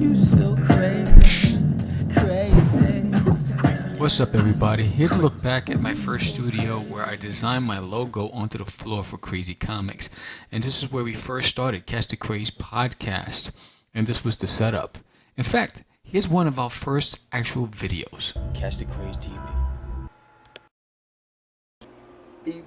You so crazy, crazy. What's up, everybody? Here's a look back at my first studio where I designed my logo onto the floor for Crazy Comics. And this is where we first started Catch the Craze podcast. And this was the setup. In fact, here's one of our first actual videos. Catch the Craze TV.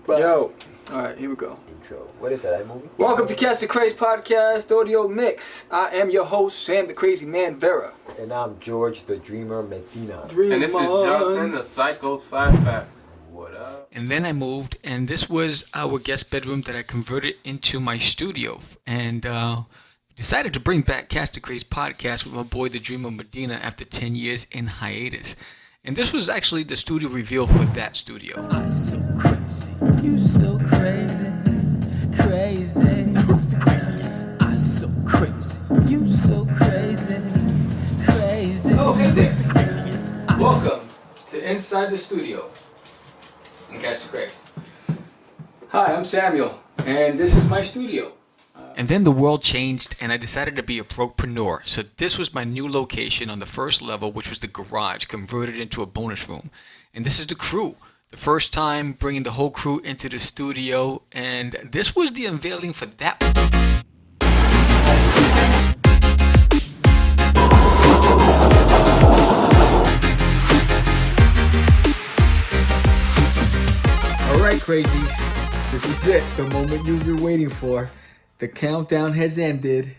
Yo, alright, here we go. Intro. What is that, iMovie? Welcome to Catch the Craze Podcast Audio Mix. I am your host, Sam the Crazy Man Vera. And I'm George the Dreamer Medina. And this is Jonathan the Psycho Sci-Fi. What up? And then I moved, and this was our guest bedroom that I converted into my studio. And decided to bring back Catch the Craze podcast with my boy the Dreamer Medina after 10 years in hiatus. And this was actually the studio reveal for that studio. I'm so crazy. You so crazy, crazy. I'm so crazy. You so crazy, crazy. Oh, hey there. Welcome to Inside the Studio on Catch the Craze. Hi, I'm Samuel, and this is my studio. And then the world changed, and I decided to be a brokepreneur. So this was my new location on the first level, which was the garage, converted into a bonus room. And this is the crew. The first time bringing the whole crew into the studio, and this was the unveiling for that. All right, crazies. This is it, the moment you've been waiting for. The countdown has ended,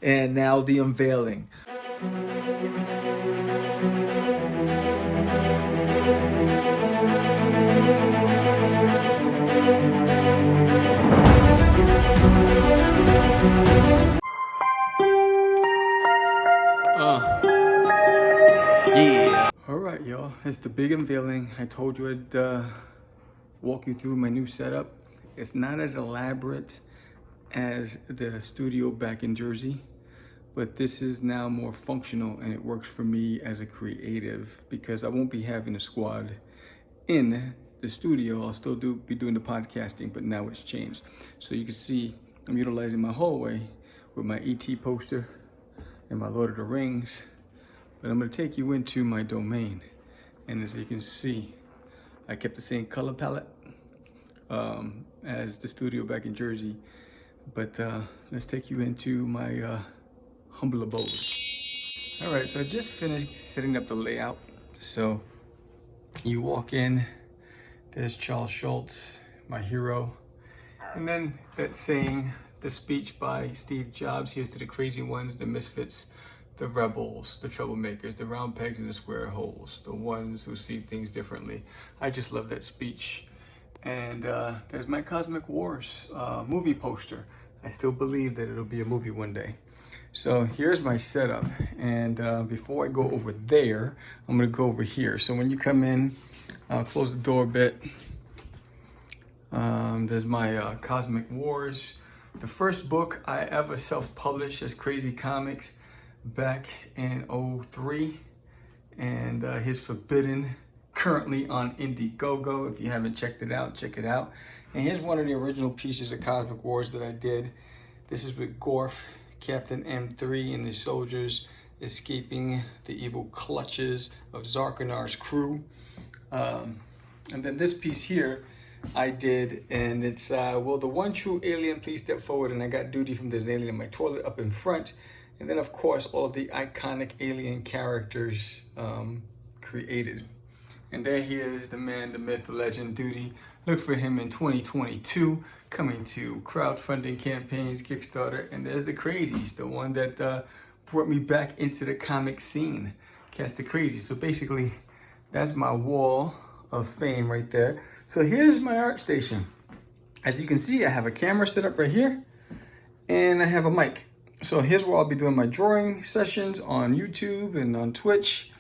and now the unveiling. Yeah. All right, y'all. It's the big unveiling. I told you I'd walk you through my new setup. It's not as elaborate as the studio back in Jersey, but this is now more functional, and it works for me as a creative because I won't be having a squad in the studio. I'll still be doing the podcasting, but now it's changed. So you can see I'm utilizing my hallway with my ET poster and my Lord of the Rings, but I'm going to take you into my domain. And as you can see, I kept the same color palette as the studio back in Jersey. But let's take you into my humble abode. All right, so I just finished setting up the layout. So you walk in, there's Charles Schultz, my hero. And then that saying, the speech by Steve Jobs, here's to the crazy ones, the misfits, the rebels, the troublemakers, the round pegs in the square holes, the ones who see things differently. I just love that speech. And there's my Cosmic Wars movie poster. I still believe that it'll be a movie one day. So here's my setup. And before I go over there, I'm gonna go over here. So when you come in, close the door a bit. There's my Cosmic Wars. The first book I ever self-published as Crazy Comics back in '03. And his Forbidden, currently on Indiegogo. If you haven't checked it out, check it out. And here's one of the original pieces of Cosmic Wars that I did. This is with Gorf, Captain M3, and the soldiers escaping the evil clutches of Zarkanar's crew. And then this piece here I did, and it's, will the one true alien please step forward? And I got duty from this alien in my toilet up in front. And then, of course, all of the iconic alien characters created. And there he is, the man, the myth, the legend, Duty. Look for him in 2022, coming to crowdfunding campaigns, Kickstarter. And there's the Crazies, the one that brought me back into the comic scene. Catch the Crazies. So basically, that's my wall of fame right there. So here's my art station. As you can see, I have a camera set up right here, and I have a mic. So here's where I'll be doing my drawing sessions on YouTube and on Twitch.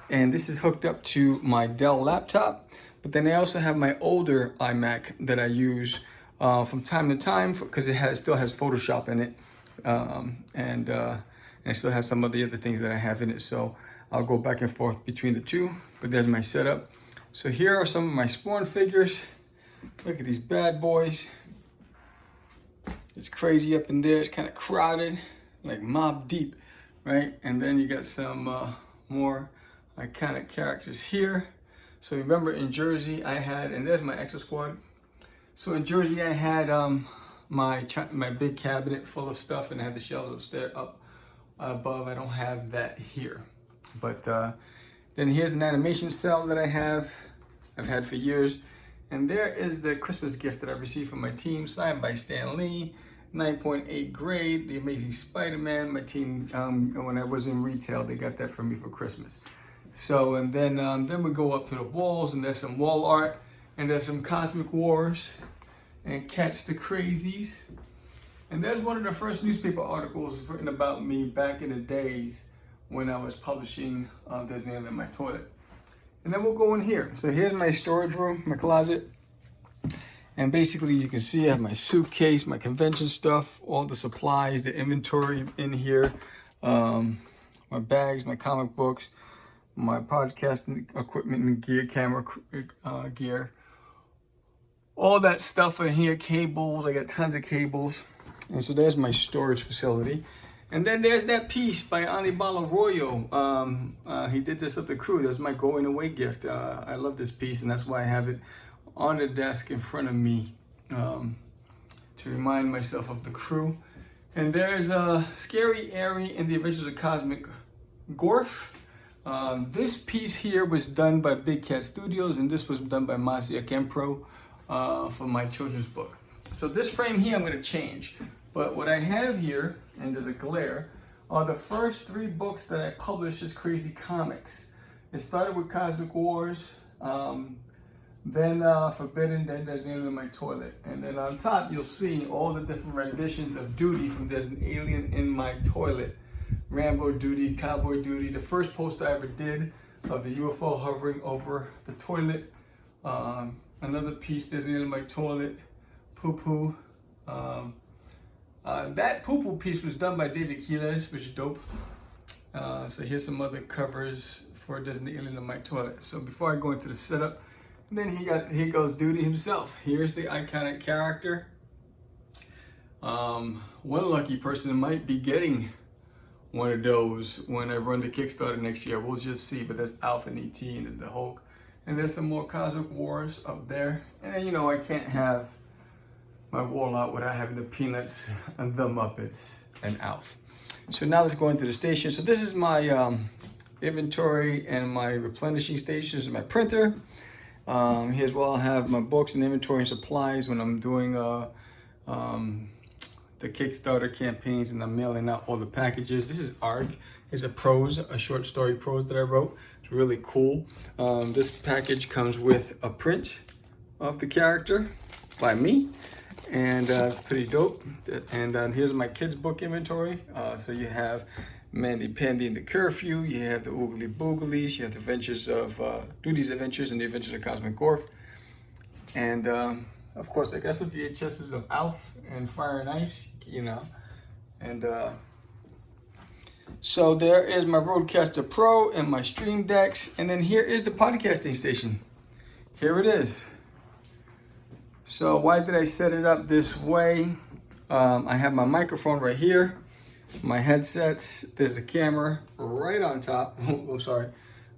And this is hooked up to my Dell laptop. But then I also have my older iMac that I use from time to time because it still has Photoshop in it. And it still has some of the other things that I have in it. So I'll go back and forth between the two. But there's my setup. So here are some of my Spawn figures. Look at these bad boys. It's crazy up in there. It's kind of crowded, like mob deep. right? And then you got some more iconic characters here. So remember in Jersey I had, and there's my Exo Squad. So in Jersey I had my big cabinet full of stuff, and I had the shelves upstairs, up above. I don't have that here. But then here's an animation cell that I've had for years. And there is the Christmas gift that I received from my team, signed by Stan Lee, 9.8 grade, The Amazing Spider-Man. My team, when I was in retail, they got that for me for Christmas. So, and then we go up to the walls, and there's some wall art, and there's some Cosmic Wars, and Catch the Crazies. And there's one of the first newspaper articles written about me back in the days when I was publishing Disneyland in my toilet. And then we'll go in here. So here's my storage room, my closet. And basically you can see I have my suitcase, my convention stuff, all the supplies, the inventory in here, my bags, my comic books, my podcasting equipment and gear, camera gear. All that stuff in here, cables, I got tons of cables. And so there's my storage facility. And then there's that piece by Anibal Arroyo. He did this up the crew. That's my going away gift. I love this piece, and that's why I have it on the desk in front of me to remind myself of the crew. And there's Scary Airy in the Adventures of Cosmic Gorf. This piece here was done by Big Cat Studios, and this was done by Masia Kempro for my children's book. So this frame here I'm going to change. But what I have here, and there's a glare, are the first 3 books that I published as Crazy Comics. It started with Cosmic Wars, then Forbidden, then There's an Alien in My Toilet. And then on top, you'll see all the different renditions of Duty from There's an Alien in My Toilet. Rambo Duty, Cowboy Duty, the first poster I ever did of the UFO hovering over the toilet. Another piece, There's an Alien in My Toilet, Poo Poo. That Poo Poo piece was done by David Quiles, which is dope. So here's some other covers for There's an Alien in My Toilet. So before I go into the setup, then here goes Duty himself. Here's the iconic character. One lucky person might be getting one of those when I run the Kickstarter next year. We'll just see, but that's Alpha and E.T. and the Hulk. And there's some more Cosmic Wars up there. And then, you know, I can't have my wall out without having the Peanuts and the Muppets and Alf. So now let's go into the station. So this is my inventory and my replenishing station. This is my printer. Here's where I'll have my books and inventory and supplies when I'm doing the Kickstarter campaigns and I'm mailing out all the packages. This is ARC. It's a short story prose that I wrote. It's really cool. This package comes with a print of the character by me. And pretty dope. And here's my kids' book inventory. So you have Mandy Pandy and the Curfew. You have the Oogly Booglies. You have the Adventures of Duty's Adventures and the Adventures of Cosmic Gorf. And of course, I guess the VHSs of Alf and Fire and Ice. You know. And so there is my Rodecaster Pro and my Stream Decks. And then here is the podcasting station. Here it is. So why did I set it up this way? I have my microphone right here, my headsets, there's a camera right on top. Oh, sorry.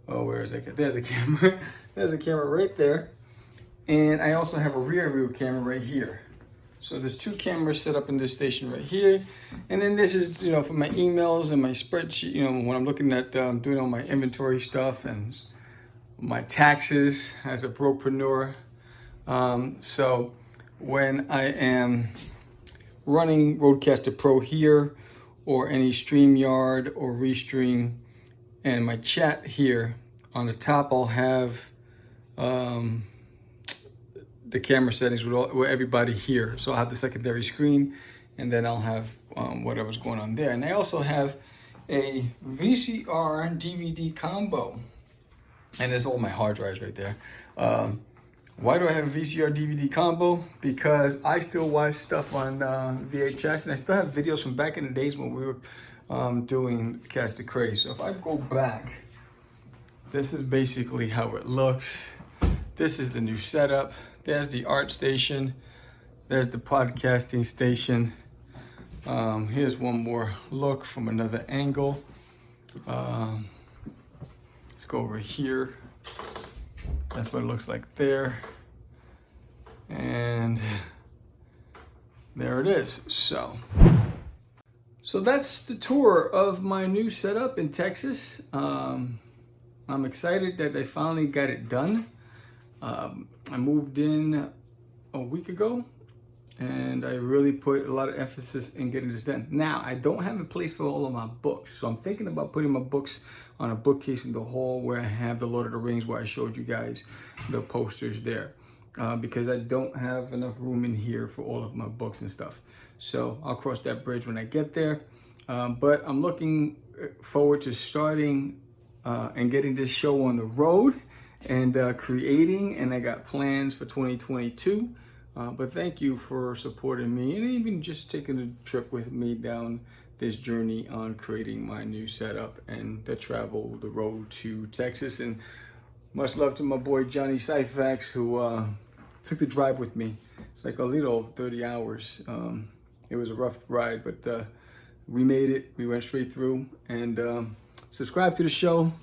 Oh, where is it? There's a camera. There's a camera right there. And I also have a rear view camera right here. So there's 2 cameras set up in this station right here. And then this is, you know, for my emails and my spreadsheet, you know, when I'm looking at doing all my inventory stuff and my taxes as a brokepreneur. So when I am running Rodecaster Pro here or any StreamYard or Restream and my chat here, on the top I'll have the camera settings with everybody here. So I'll have the secondary screen and then I'll have whatever's going on there. And I also have a VCR DVD combo. And there's all my hard drives right there. Why do I have a VCR DVD combo? Because I still watch stuff on VHS, and I still have videos from back in the days when we were doing Catch the Craze. So if I go back, this is basically how it looks. This is the new setup. There's the art station. There's the podcasting station. Here's one more look from another angle. Let's go over here. That's what it looks like there. And there it is. So that's the tour of my new setup in Texas. I'm excited that I finally got it done. I moved in a week ago, and I really put a lot of emphasis in getting this done. Now, I don't have a place for all of my books, so I'm thinking about putting my books on a bookcase in the hall where I have the Lord of the Rings, where I showed you guys the posters there, because I don't have enough room in here for all of my books and stuff. So I'll cross that bridge when I get there. But I'm looking forward to starting and getting this show on the road and creating, and I got plans for 2022. But thank you for supporting me and even just taking a trip with me down this journey on creating my new setup and the travel, the road to Texas. And much love to my boy Johnny Syfax, who took the drive with me. It's like a little over 30 hours. It was a rough ride, but we made it. We went straight through. And subscribe to the show.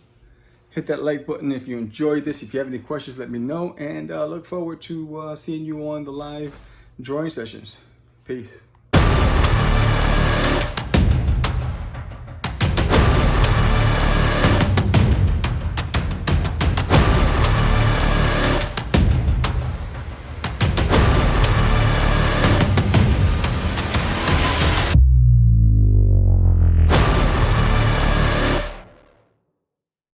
Hit that like button if you enjoyed this. If you have any questions, let me know. And look forward to seeing you on the live drawing sessions. Peace.